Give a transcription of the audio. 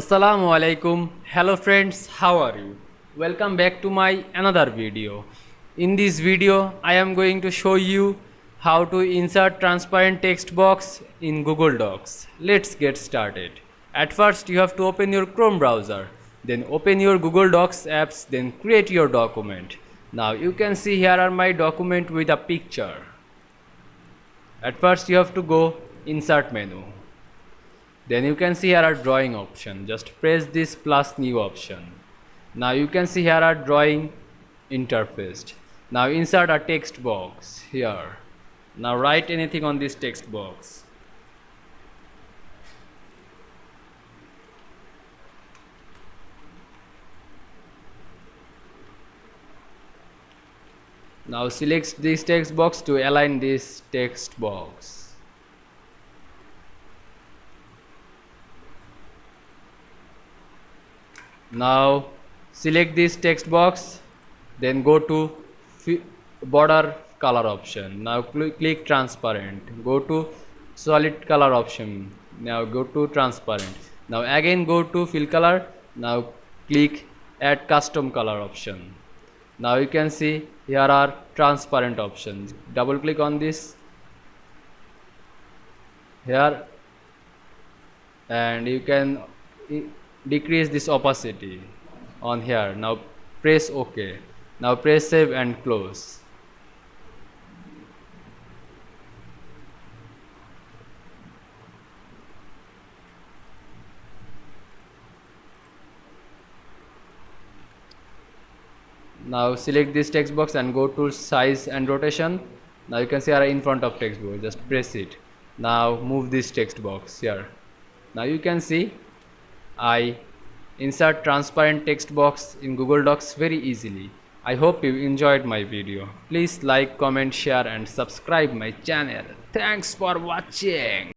Assalamu Walaikum. Hello friends, how are you? Welcome back to my another video. In this video, I am going to show you how to insert transparent text box in Google Docs. Let's get started. At first, you have to open your Chrome browser. Then open your Google Docs apps, then create your document. Now you can see here are my document with a picture. At first, you have to go insert menu. Then you can see here are drawing option. Just press this plus new option. Now you can see here are drawing interface. Now insert a text box here. Now write anything on this text box. Now select this text box to align this text box. Now select this text box, then go to border color option. Now click transparent, go to solid color option. Now go to transparent. Now again go to fill color. Now click add custom color option. Now you can see here are transparent options. Double click on this here and you can decrease this opacity on here. Now press OK. Now press save and close. Now select this text box and go to size and rotation. Now you can see in front of text box, just press it. Now move this text box here. Now you can see I insert transparent text box in Google Docs very easily. I hope you enjoyed my video. Please like, comment, share and subscribe my channel. Thanks for watching.